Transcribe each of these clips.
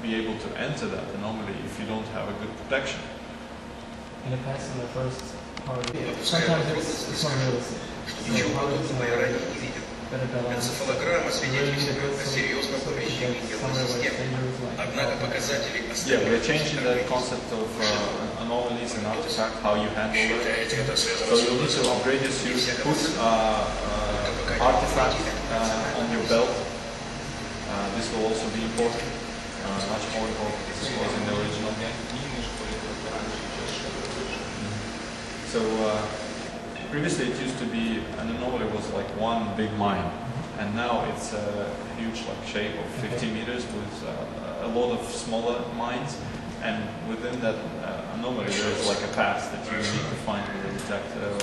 be able to enter that anomaly if you don't have a good protection. In the past, in the first part, sometimes it's not realistic. So how is better balance? Энцефалограмма свидетельствует о серьезном повреждении нервной системы. Однако показатели Yeah, we're changing that concept of anomalies and artifacts, how you handle it. So you need to upgrade your suit, put artifact on your belt. This will also be important, much more important than it was in the original game. So previously it used to be an anomaly was like one big mine, and now it's a huge shape of 50 meters with a lot of smaller mines, and within that anomaly there is like a path that you need to find with a detector or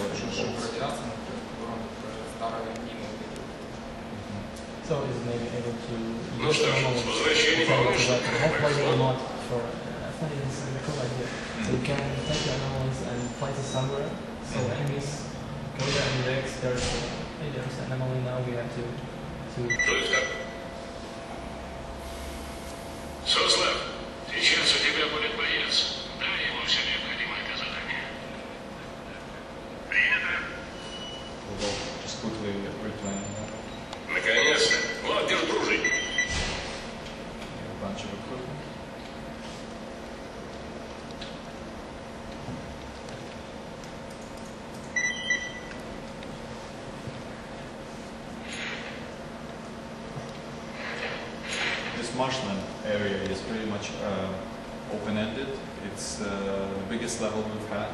So is maybe able to use the anomalies or not for I find it's a cool idea. So you can take the anomalies and place it somewhere, so enemies go there and react. There's an anomaly now, we have to Суслов, сейчас у тебя будет боец. Дай ему все необходимое для задания. Принято. just quickly replaying that. Наконец-то. Лагерь дружит. A bunch of equipment. This marshland area is pretty much open-ended. It's the biggest level we've had.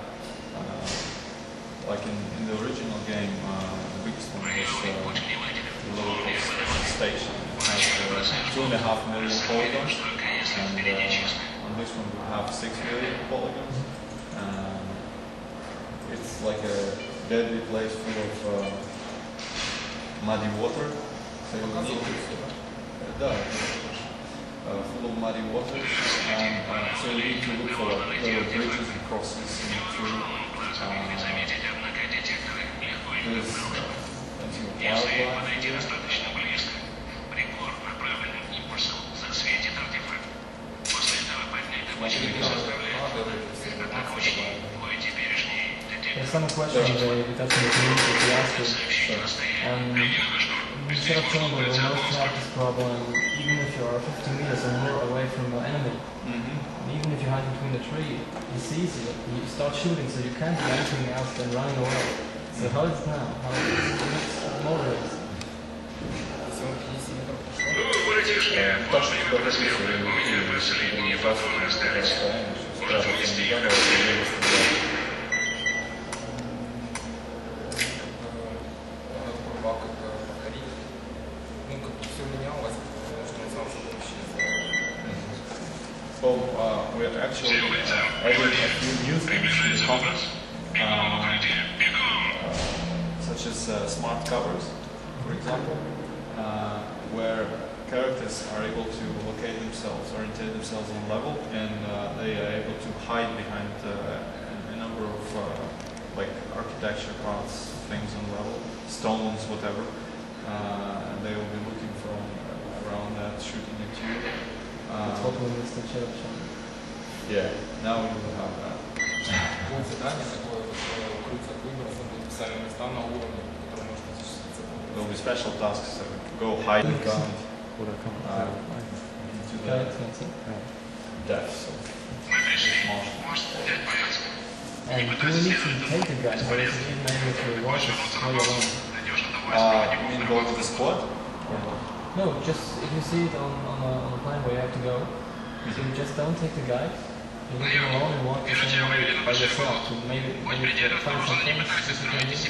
Like in the original game, the biggest one was the local station. It has 2.5 million polygons, and on this one we have 6 million polygons. It's like a deadly place full of muddy water. So you need to, full of muddy waters, and so you need to look for little bridges and crosses through. There's plenty of wildlife here. There's some questions we touched in the community to ask you. Instead of Chernobyl, we'll mostly have this problem even if you are 50 meters or more away from the enemy. Even if you hide between the tree, he sees you, you start shooting, so you can't do anything else than running away. So how is it now? How is it more realistic? После информационной войны последние патроны остались. Можно вести их. Well, we're actually adding a few new things to the combat, such as smart covers, for example, where characters are able to locate themselves, orientate themselves on level, and they are able to hide behind a number of like architecture parts, things on level, stones, whatever, and they will be looking from around that, shooting at you. Yeah, now we will have that. There will be special tasks that go hide and gun into the depths of And do we need to take the gun, or is it even able to watch it play alone? You mean go to the squad? No, just if you see it on a plan where you have to go, so you just don't take the guide, you leave it alone and walk the same way by yourself to maybe find some things that you can use.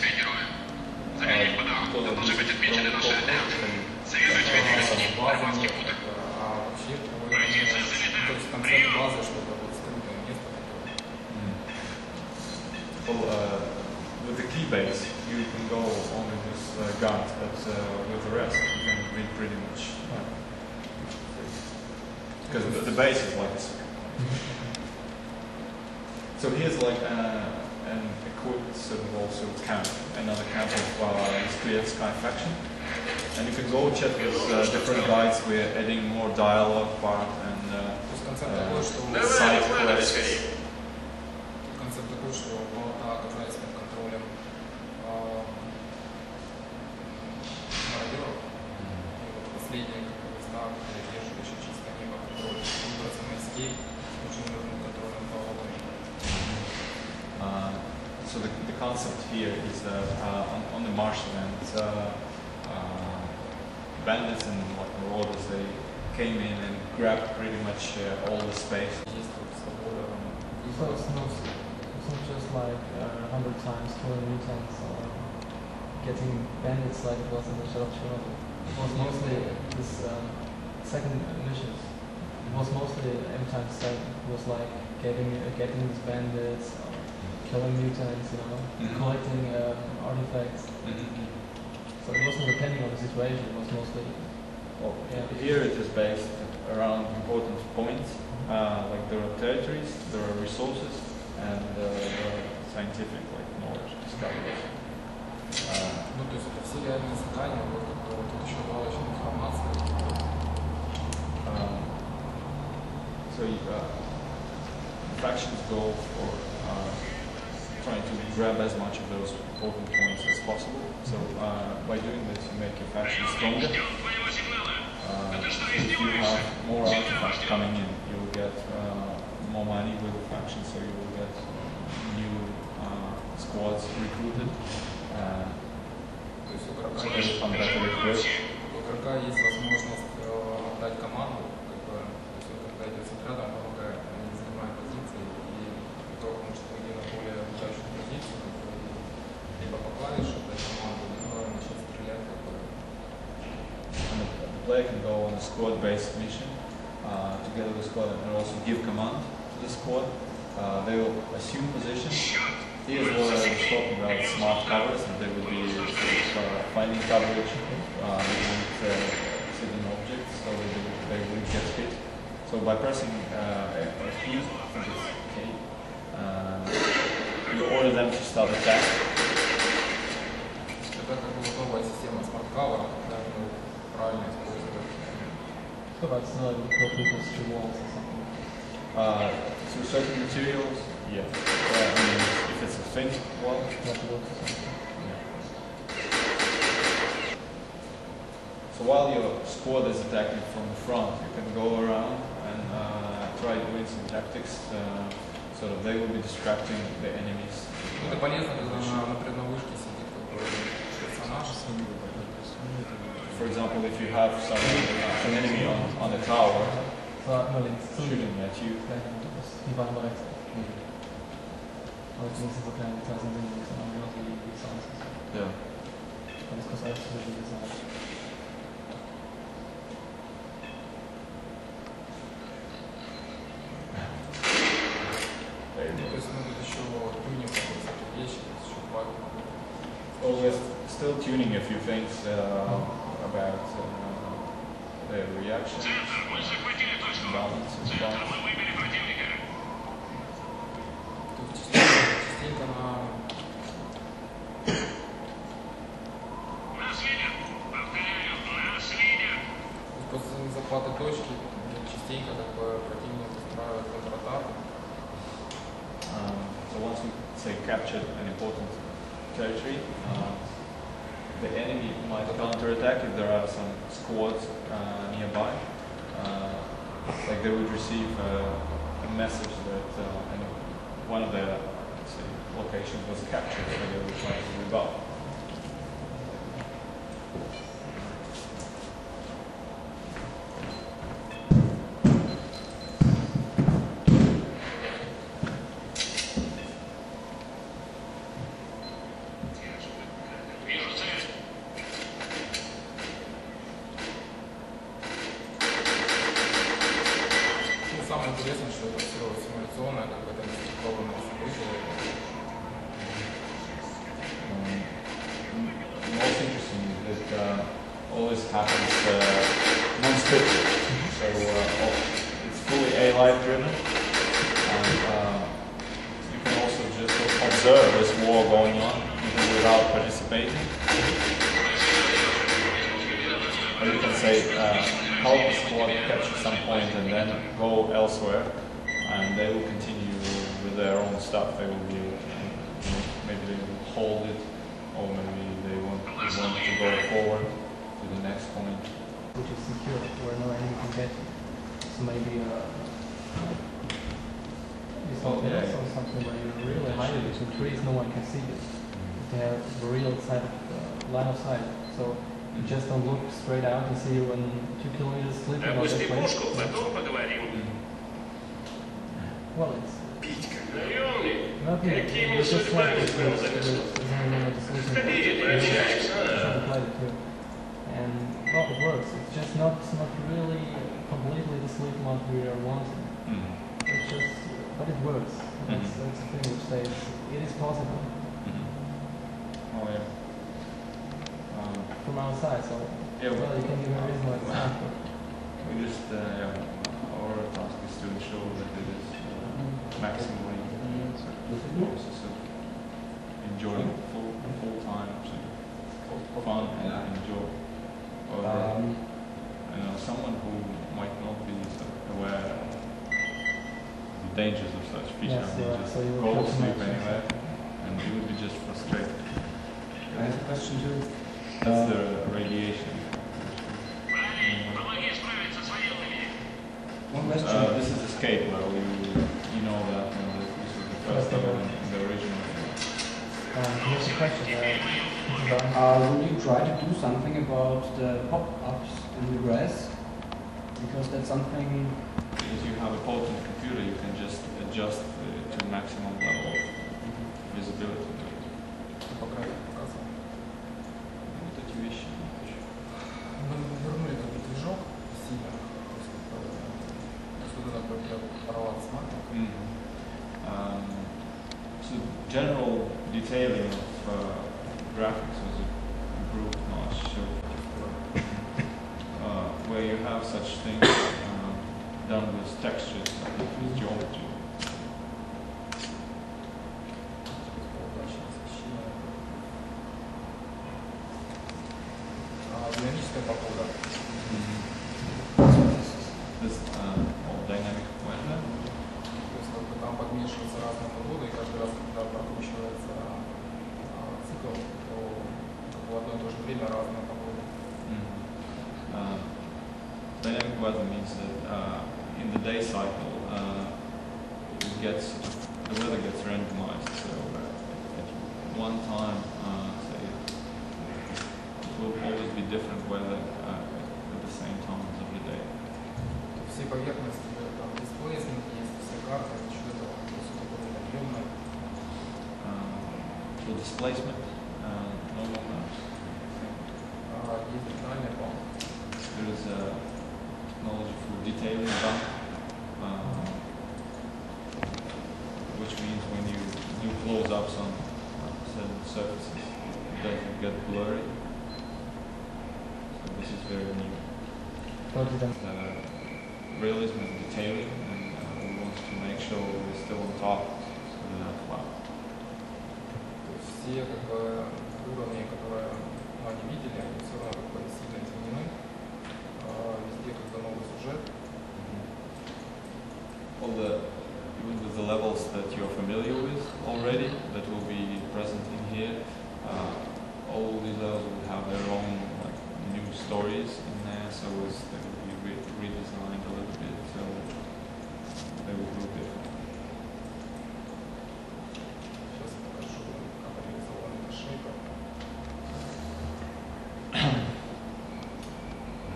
Well, with the key base, you can go only with guns, but with the rest, you can read pretty much. Because the base is like this. So here's like an equipped sort of also camp, another camp of S.T.A.L.K.E.R faction. And you can go chat with different guides. We're adding more dialogue part and side quests. Концепт такой, что болота окружаются под контролем мародеров. И вот последняя места, где держащие чисто небо контроль. Выбраться на эскейп с очень нужным контролем болотами. So the concept here is that on the marshlands, bandits and marauders, they came in and grabbed pretty much all the space. So it's not just like 100 times killing mutants or getting bandits like it was in the Shadow of Chernobyl. It was mostly this second missions. It was mostly every time it was like getting these bandits, killing mutants, you know, collecting artifacts. So it wasn't depending on the situation. It was mostly. Well, here it is based around important points, like there are territories, there are resources, and there are scientific knowledge discoveries. Ну, то есть это все реальные задания, вот тут еще добавочная информация. So factions go for trying to grab as much of those important points as possible. So by doing this, you make your faction stronger. If you have more artifacts coming in, you will get more money with the faction, so you will get new squads recruited. То есть у игрока есть возможность отдать команду, как бы, то есть когда идет с отрядом, помогает, они занимают позиции, и игрок может пойти на более удачную позицию, либо по клавише отдать команду, либо начать стрелять. The player can go on a squad-based mission together with the squad and also give command to the squad. They will assume position. Here's what I was talking about, smart covers, and they will be finding coverage behind sitting objects, so they will get hit. So by pressing a key, I think it's K, you order them to start attack. Это как бы новая система смарт-кавера, когда мы правильно используем. So that's like people through walls or something. Through certain materials, yeah. I mean, if it's a thin wall, yeah. So while your squad is attacking from the front, you can go around and try doing some tactics so that they will be distracting the enemies. Это полезно, когда например, на вышке сидит какой-то персонаж. For example, if you have an enemy on the tower shooting at you. Yeah. То есть мы тут еще тюнинг какой-то вещи, еще баги. Well, we're still tuning a few things about the reaction, balance, and stuff. Тут частенько на... После захвата точки частенько как бы противник устраивает контратаку. So once we say captured an important territory, the enemy might counterattack if there are some squads nearby. Like they would receive a message that one of the locations was captured, so they would try to rebut. Самое интересное, что это все симуляционное, как бы это не структурное событие. Most interesting is that all this happens non-scripted, so it's fully AI driven, and you can also just observe this war going on even without participating. Or you can say help the squad capture some point and then go elsewhere, and they will continue with their own stuff. They will be able to, maybe they will hold it, or maybe they want to go forward to the next point. Which is secure, where no enemy can get you. So maybe something else or something where you really hide it between trees, no one can see you. They have a real line of sight. So you just don't look straight out and see you when 2 kilometers sleeping on that place. Well, it's not really. It's just like it's and well, it works. It's just not really completely the sleep mode we are wanting. It's just, but it works. That's the thing which says it is possible. Oh yeah. From our side, so yeah, well, you can give a reasonable example. We just our task is to ensure that it is maximally the process of enjoying full time, fun and enjoy. Someone who might not be aware of the dangers of such fish, just go sleep anywhere, and you would be just frustrated. I have a question too. That's the radiation. One question. This is S.T.A.L.K.E.R where you know that this is the first level in the original. Here's a question. Will you try to do something about the pop-ups in the grass? Because that's something... If you have a potent computer, you can just adjust to maximum level of visibility. Вот эти вещи. Мы вернули этот движок сильно, сюда например, порвал смартфон. So general detailing of graphics was improved much. Where you have such things done with textures, with geometry. Динамическая погода. This dynamic weather. То есть вот там подмешивается разная погода, и каждый раз, когда прокручивается цикл, то в одно и то же время разная погода. Dynamic weather means that in the day cycle, the weather gets randomized. So at one time, say, it will always be different weather at the same times of the day. Все поверхности, там displacement есть, все карты, что это все такое объемное. For displacement, normal maps. Есть детальный план. There is a technology for detailing bump, which means when you do close-ups on certain surfaces, it doesn't get blurry. So this is very new. Realism and detailing, and we want to make sure we're still on top of that cloud. То есть все как бы уровни, которые они видели, они все равно как бы сильно изменены. Везде как бы новый сюжет. Even with the levels that you're familiar with already, that will be present in here, all these levels will have their own new stories in there, so they will be redesigned a little bit, so they will look different. Сейчас я покажу, как реализованы эта шейка.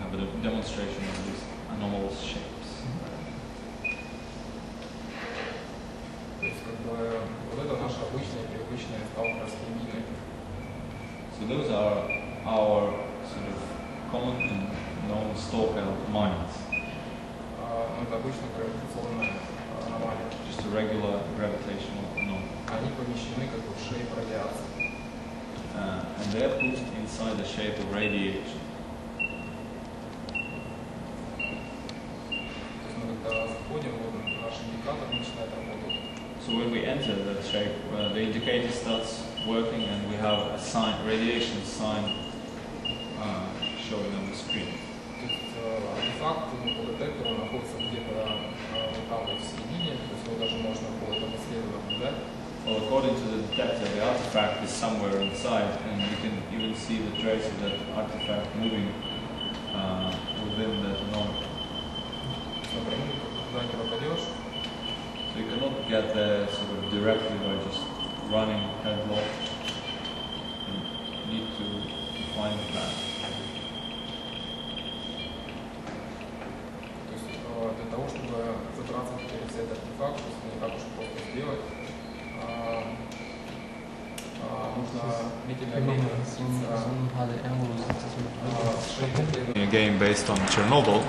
Have a demonstration of these anomalous shapes. То есть как бы вот это наши обычные, привычные сталкерские мины. So those are our sort of common and known S.T.A.L.K.E.R mines. Ну это обычная гравитационная аномалия. Just a regular gravitational anomaly. Они помещены как бы в shape радиации. And they're put inside the shape of radiation. То есть мы когда заходим, вот наш индикатор начинает работать. So when we enter that shape, the indicator starts working and we have a sign, radiation sign showing on the screen. То есть артефакт, поле Т.A.L.K.E.R находится где-то там вот в середине, то есть его даже можно будет обследовать, наблюдать. Well, according to the detector, the artifact is somewhere inside, and you can even see the trace of that artifact moving within that node. Напрямую туда не попадешь. So you cannot get there sort of directly by just running headlong. You need to find the path. То есть для того, чтобы забраться через этот артефакт, то есть не так уж просто сделать, нужно длительное время. A game based on Chernobyl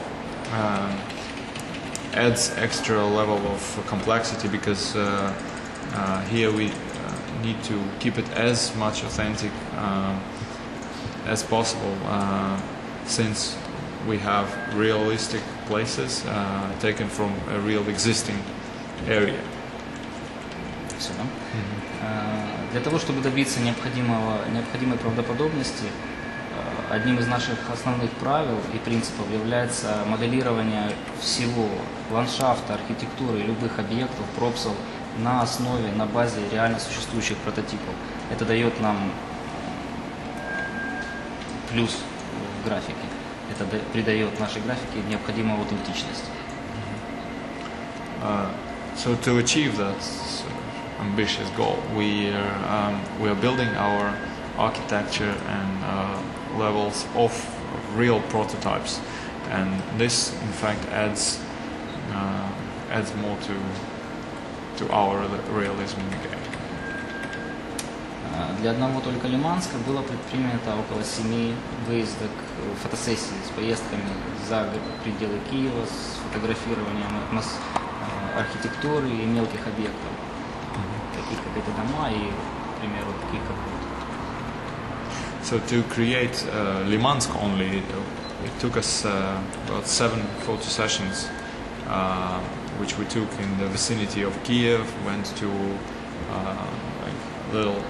adds extra level of complexity because here we need to keep it as much authentic as possible since we have realistic places taken from a real existing area. Все, да? Для того, чтобы добиться необходимой правдоподобности, одним из наших основных правил и принципов является моделирование всего ландшафта, архитектуры, любых объектов, пропсов на базе реально существующих прототипов. Это дает нам плюс в графике. Это придает нашей графике необходимую аутентичность. So to achieve that ambitious goal, we are building our architecture and levels of real prototypes, and this in fact adds more to our realism in the game. Для одного только Лиманска было предпринято около 7 выездок, фотосессий с поездками за пределы Киева, с фотографированием архитектуры и мелких объектов, таких как эти дома и, к примеру, таких как вот. So to create Limansk only, it took us about 7 photo sessions, which we took in the vicinity of Kiev, went to like little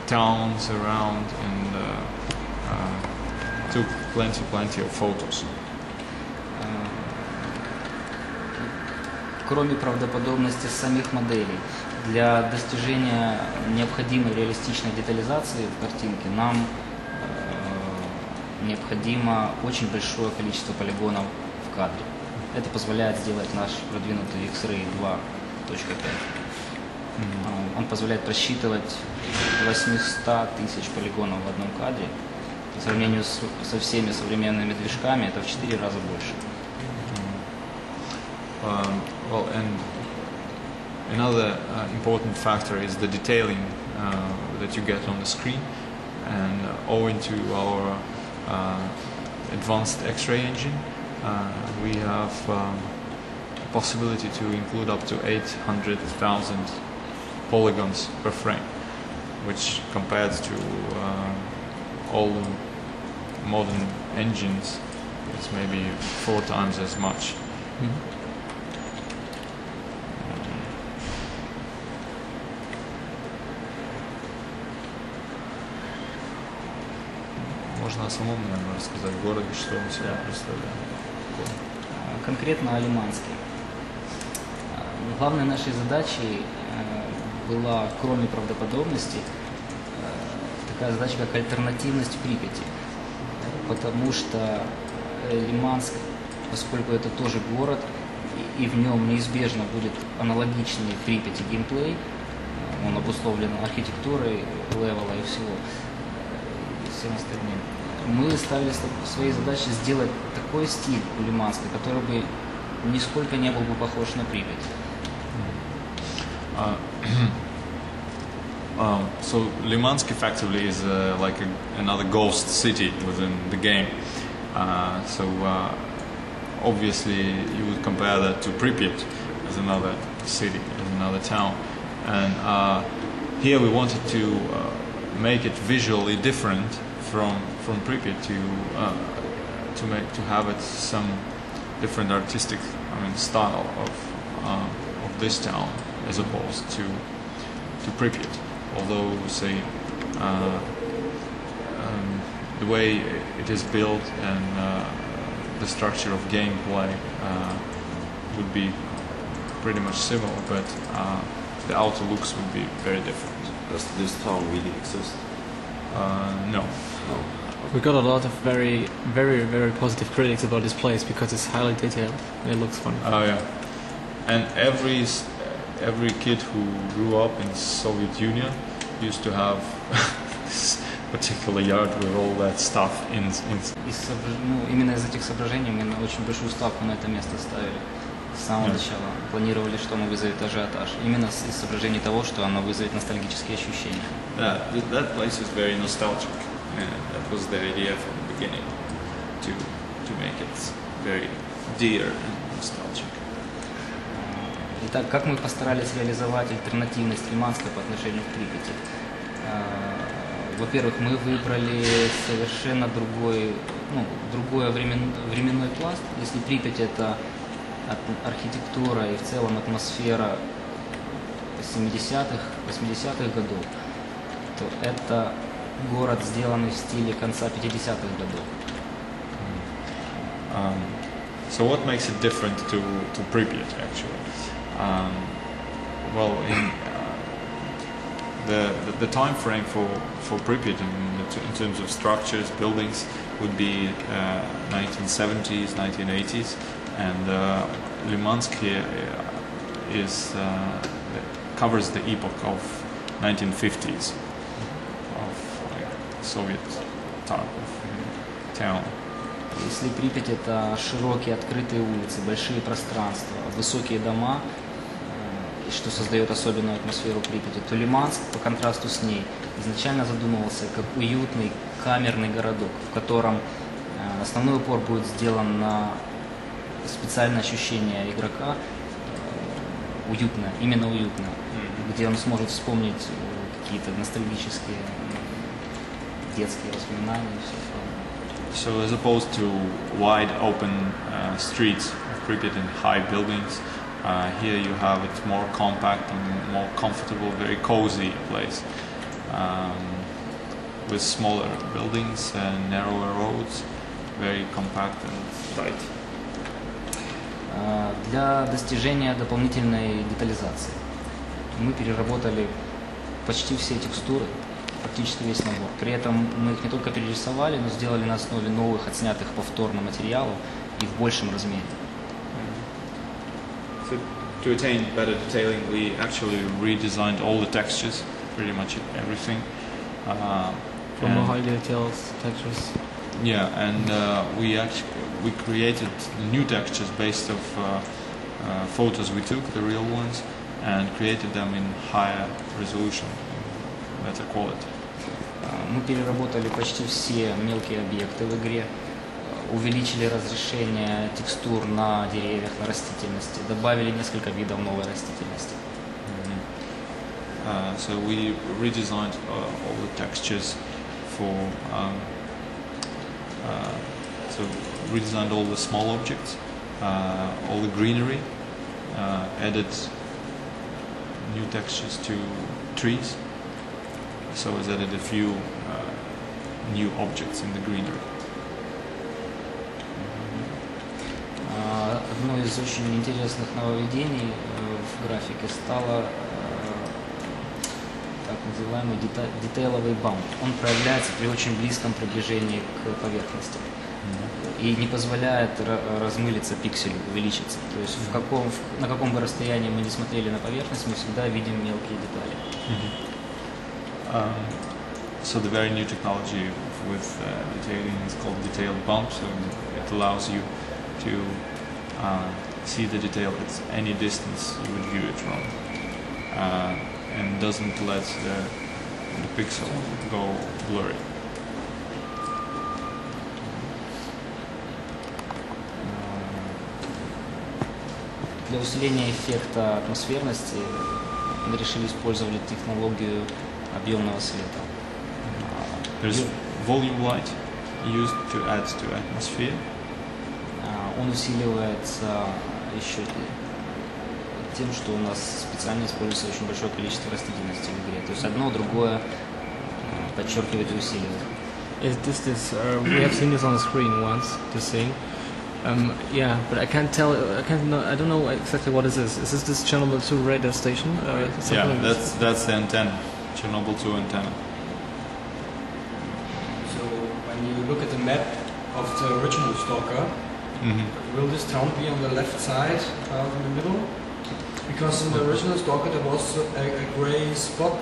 towns around and took plenty of photos. Кроме правдоподобности самих моделей, для достижения необходимой реалистичной детализации в картинке нам необходимо очень большое количество полигонов в кадре. Это позволяет сделать наш продвинутый X-Ray 2.5. Он позволяет просчитывать 800 тысяч полигонов в одном кадре. По сравнению со всеми современными движками это в 4 раза больше. Well, and another important factor is the detailing that you get on the screen, and owing to our advanced X-ray engine, we have the possibility to include up to 800,000 polygons per frame, which compared to all the modern engines, it's maybe 4 times as much. Можно о самом, наверное, рассказать в городе, что он себя представляет. Конкретно о Лиманске. Главной нашей задачей была, кроме правдоподобности, такая задача, как альтернативность Припяти. Потому что Лиманск, поскольку это тоже город, и в нем неизбежно будет аналогичный Припяти геймплей, он обусловлен архитектурой, левела и всем остальным. Мы ставили своей задачей сделать такой стиль у Лиманска, который бы нисколько не был бы похож на Припять. So Limansk effectively is like another ghost city within the game. Obviously you would compare that to Pripyat as another city, as another town. And here we wanted to make it visually different from Pripyat to have it some different artistic style of this town as opposed to Pripyat. Although say the way it is built and the structure of gameplay would be pretty much similar, but the outer looks would be very different. Does this town really exist? No. We got a lot of very, very, very positive critics about this place because it's highly detailed and it looks fun. Oh yeah, and every kid who grew up in Soviet Union used to have this particular yard with all that stuff in. Именно из этих соображений мы очень большую ставку на это место ставили. С самого начала планировали, что оно вызовет ажиотаж. Именно из соображений того, что оно вызовет ностальгические ощущения. That place is very nostalgic. That was the idea from the beginning, to make it very dear and nostalgic. Итак, как мы постарались реализовать альтернативность Лиманска по отношению к Припяти? Во-первых, мы выбрали совершенно другой временной пласт. Если Припять — это архитектура и в целом атмосфера 70-х, 80-х годов, то это город, сделанный в стиле конца 50-х годов. So what makes it different to Pripyat actually? Well, in the time frame for Pripyat in terms of structures, buildings would be 1970s, 1980s, and Limansk here covers the epoch of 1950s of Soviet type of town. Если Припять — это широкие открытые улицы, большие пространства, высокие дома, что создает особенную атмосферу Припяти, то Лиманск, по контрасту с ней, изначально задумывался как уютный камерный городок, в котором основной упор будет сделан на специальное ощущение игрока, уютно, именно уютно, где он сможет вспомнить какие-то ностальгические детские воспоминания и все такое. So as opposed to wide open streets of Pripyat and high buildings, here you have it more compact and more comfortable, very cozy place, with smaller buildings and narrower roads, very compact and tight. Для достижения дополнительной детализации мы переработали почти все текстуры, практически весь набор. При этом мы их не только перерисовали, но сделали на основе новых, отснятых повторно материалов и в большем размере. So to attain better detailing, we actually redesigned all the textures, pretty much everything. From more high details, textures. Yeah, and we created new textures based of photos we took, the real ones, and created them in higher resolution, better quality. Мы переработали почти все мелкие объекты в игре, увеличили разрешение текстур на деревьях, на растительности, добавили несколько видов новой растительности. So we redesigned all the textures for so redesigned all the small objects, all the greenery, added new textures to trees, so as added a few new objects in the greenery. Одно из очень интересных нововведений в графике стало так называемый детейловый бамп. Он проявляется при очень близком приближении к поверхности и не позволяет размылиться пикселю, увеличиться. То есть на каком бы расстоянии мы не смотрели на поверхность, мы всегда видим мелкие детали. So the very new technology with detailing is called detailed bump. So it allows you to see the detail at any distance you would view it from, and doesn't let the pixel go blurry. Для усиления эффекта атмосферности мы решили использовать технологию объемного света. There's volume light used to add to atmosphere. Он усиливается еще тем, что у нас специально используется очень большое количество растительности в игре. То есть одно, другое подчеркивает и усиливает. We have seen this on the screen once, this thing, Yeah, but I can't tell. I don't know exactly what is this. Is this Chernobyl 2 radar station? Yeah, that's the antenna, Chernobyl 2 antenna. So when you look at the map of the original S.T.A.L.K.E.R, will this town be on the left side, in the middle? Because in the original S.T.A.L.K.E.R there was a grey spot.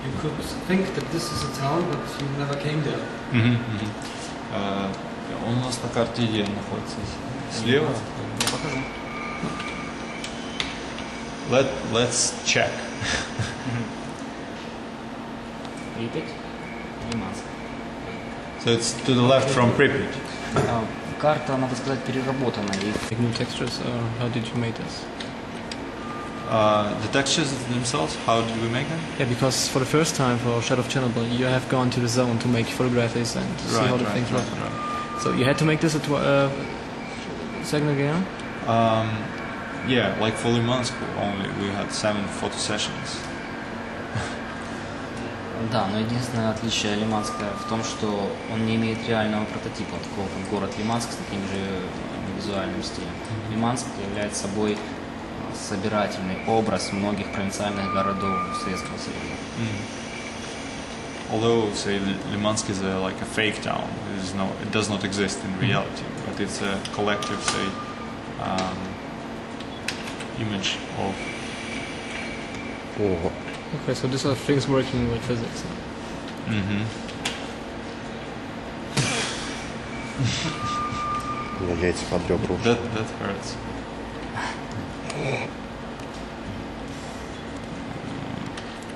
You could think that this is a town, but you never came there. Он у нас на карте где находится? Слева? Я покажу. Let's check. Припять, Лиманск. So it's to the left from Pripyat. Карта, надо сказать, переработана. Like new textures, or how did you make this? The textures themselves, how did we make them? Yeah, because for the first time for Shadow of Chernobyl, you have gone to the zone to make photographies and to see how the things work. So you had to make this a second again? Yeah, like for Limansk only we had 7 photo sessions. Да, но единственное отличие Лиманска в том, что он не имеет реального прототипа, такого как город Лиманск с таким же визуальным стилем. Лиманск является собой собирательный образ многих провинциальных городов Советского Союза. Although, say, Limansk is like a fake town, it does not exist in reality, but it's a collective, say, image of. Okay, so these are things working with physics. That hurts.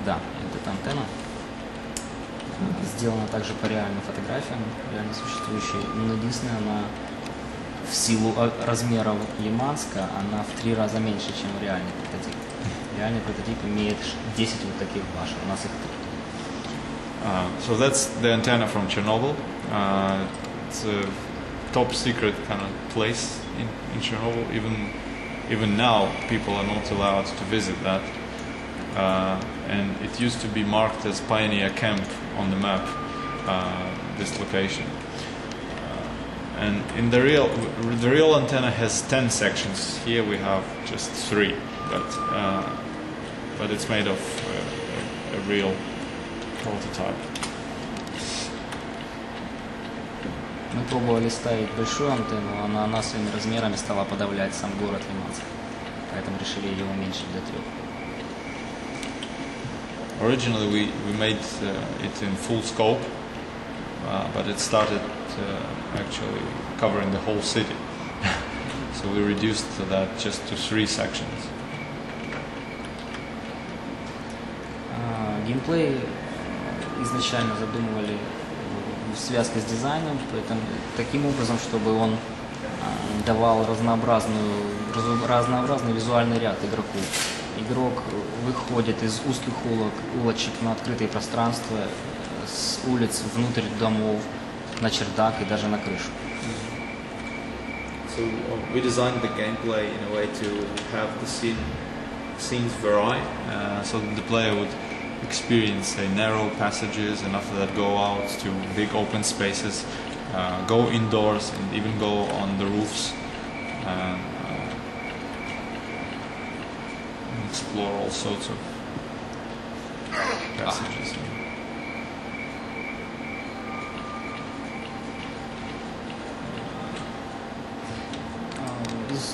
Да, это антенна. Сделана также по реальным фотографиям, реально существующей. Но единственное, она в силу размеров Лиманска, она в 3 раза меньше, чем реальный прототип. Реальный прототип имеет 10 вот таких башен, у нас их 3. So that's the antenna from Chernobyl. It's a top secret kind of place in Chernobyl. Even now, people are not allowed to visit that. And it used to be marked as Pioneer Camp on the map, this location. And in the real antenna has 10 sections. Here we have just 3, but it's made of a real prototype. Мы пробовали ставить большую антенну, но она своими размерами стала подавлять сам город Лиманск. Поэтому решили ее уменьшить до 3. Originally we made it in full scope, but it started actually covering the whole city. So we reduced that just to 3 sections. Геймплей изначально задумывали в связке с дизайном, поэтому таким образом, чтобы он давал разнообразный визуальный ряд игроку. Игрок выходит из узких улочек на открытые пространства, с улиц внутрь домов, на чердак и даже на крышу. So we designed the gameplay in a way to have the scenes vary, so that the player would experience narrow passages and after that go out to big open spaces, go indoors and even go on the roofs and explore all sorts of passages. Из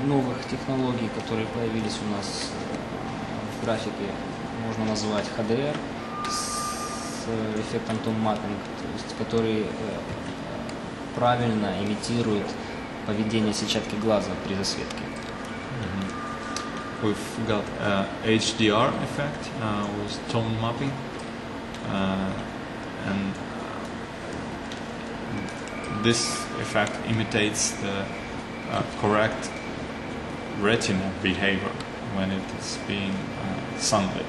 новых технологий, которые появились у нас в графике, можно назвать S.T.A.L.K.E.R с эффектом tone mapping, то есть который правильно имитирует поведение сетчатки глаза при засветке. We've got HDR effect with tone mapping, and this effect imitates the correct retina behavior when it is being sunlit.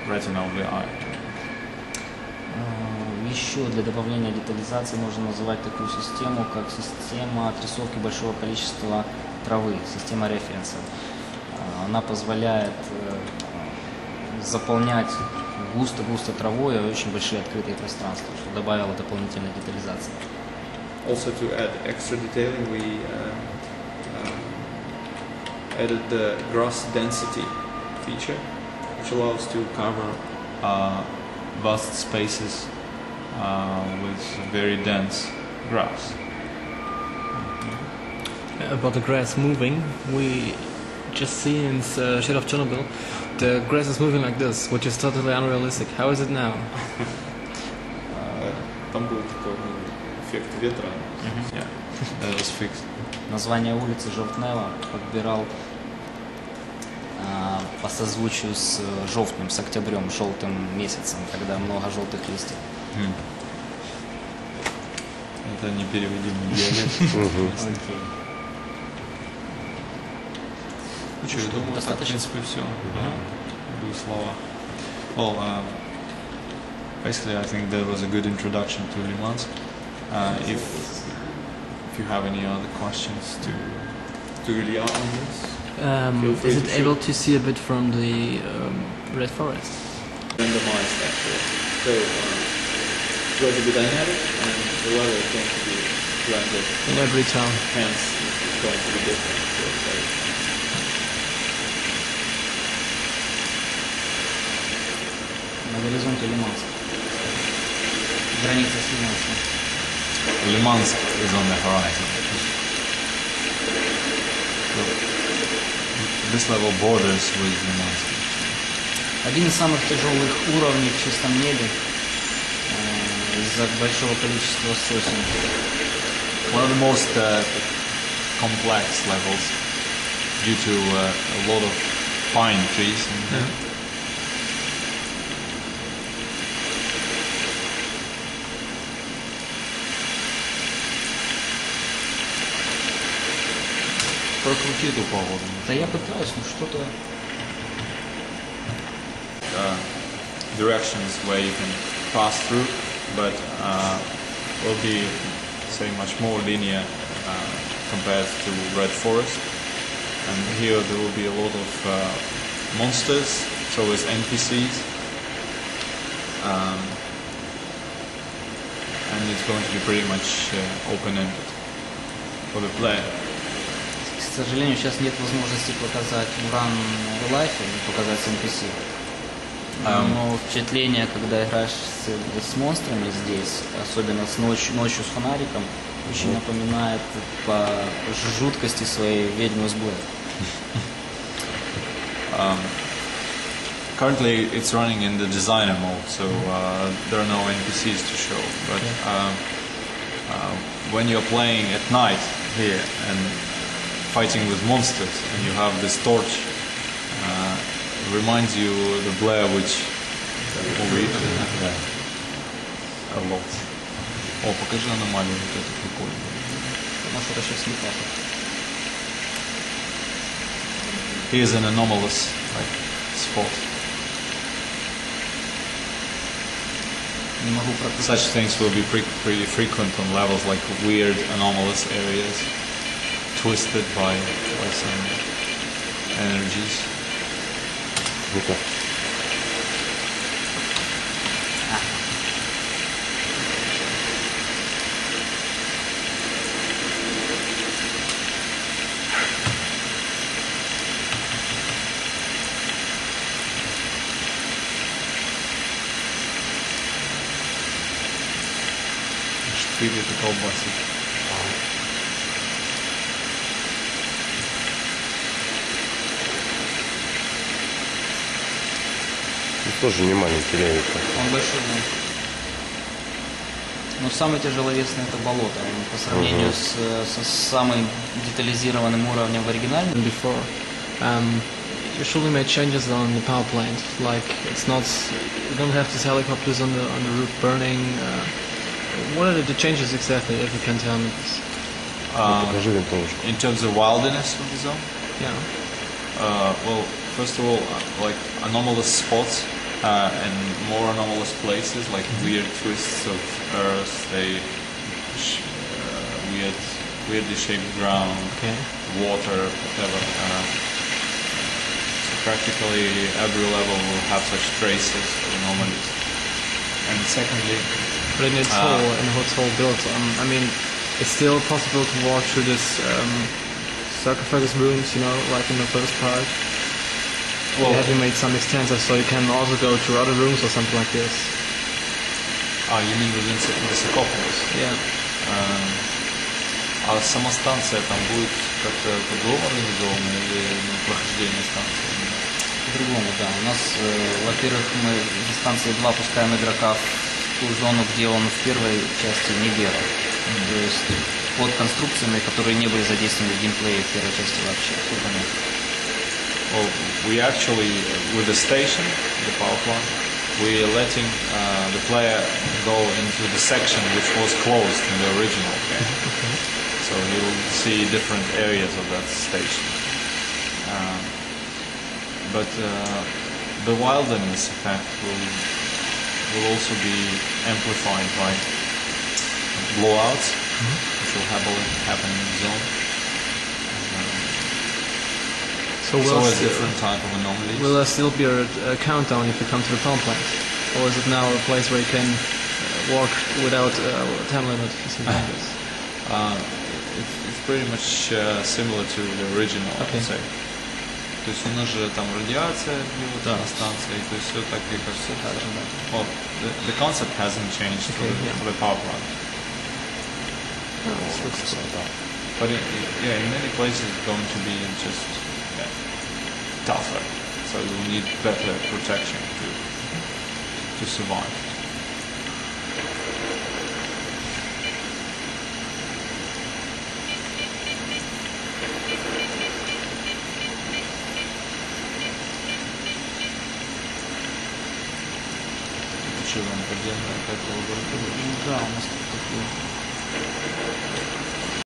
Retina of the eye. Еще для добавления детализации можно назвать такую систему, как система отрисовки большого количества травы, система референсов. Она позволяет заполнять густо-густо травой очень большие открытые пространства, что добавило дополнительной детализации. Also, to add extra detailing, we added the grass density feature, which allows to cover vast spaces with very dense grass. About the grass moving, we just see in Shade of Chernobyl, the grass is moving like this, which is totally unrealistic. How is it now? Там был такой эффект ветра. Yeah, that was fixed. Название улицы Жовтнева подбирал по созвучию с жовтнем, с октябрем, желтым месяцем, когда много желтых листьев. Это непереводимый диалект. Окей. Ну что, я думаю, так, в принципе, все. Любые слова. Well, basically, I think that was a good introduction to Limansk. If you have any other questions to Ilya on this, is it able to see a bit from the Red Forest? Randomized, actually. So it's going to be dynamic, and the weather is going to be random. In every town. Hence, it's going to be different. So, На горизонте Лиманск. Граница с Лиманском. Limansk is on the horizon. So, this level borders with Limansk. Один из самых тяжелых уровней в чистом небе из-за большого количества сосен. One of the most complex levels due to a lot of pine trees. Прокрути эту погоду. Да я пытаюсь, но что-то... Directions where you can pass through, but will be, say, much more linear compared to Red Forest. And here there will be a lot of monsters, so as NPCs. And it's going to be pretty much open-ended for the player. К сожалению, сейчас нет возможности показать Run Life, показать NPC. Но впечатление, когда играешь с монстрами здесь, особенно с ночью с фонариком, очень напоминает по жуткости своей ведьму из Блэк. Currently it's running in the designer mode, so there are no NPCs to show. But when you're playing at night here and fighting with monsters, and you have this torch, reminds you the Blair Witch movie. A lot. О, покажи аномалию, вот это прикольно. Может, это сейчас не так. Here's an anomalous spot. Не могу пропустить. Such things will be pretty frequent on levels, like weird anomalous areas, twisted by some energies. Штырь это колбасы. Тоже не маленький левик. Он большой, да. Но самый тяжеловесный это болото. По сравнению со самым детализированным уровнем в оригинале. Before, you surely made changes on the power plant. Like it's not, you don't have these helicopters on the roof burning. What are the changes exactly, if you can tell me this? In terms of wildness of the zone? Yeah. Well, first of all, like anomalous spots and more anomalous places, like weird twists of earth, weirdly shaped ground, water, whatever. So practically every level will have such traces of anomalies. And secondly, but in its whole build, I mean, it's still possible to walk through this sarcophagus rooms, you know, like in the first part. Well, have you made some extensive, so you can also go to other rooms or something like this? You mean within the sarcophagus? Yeah. А сама станция там будет как-то по-другому организована или прохождение станции? По-другому, да. У нас, во-первых, мы за станции 2 пускаем игрока в ту зону, где он в первой части не бегал. То есть под конструкциями, которые не были задействованы в геймплее в первой части вообще. Все понятно. Well, we actually, with the station, the power plant, we are letting the player go into the section which was closed in the original game. So he will see different areas of that station. But the wilderness effect will also be amplified by blowouts, which will happen in the zone. So it's always a different type of anomalies. Will there still be a countdown if you come to the power plant? Or is it now a place where you can walk without time limit? It's pretty much similar to the original, I would say. То есть у нас же там радиация бьет на станции, то есть все так и как все. Well, the concept hasn't changed for the power plant. But in many places it's going to be just tougher, so you need better protection to survive. Подземная какая-то лаборатория. Да, у нас тут такое.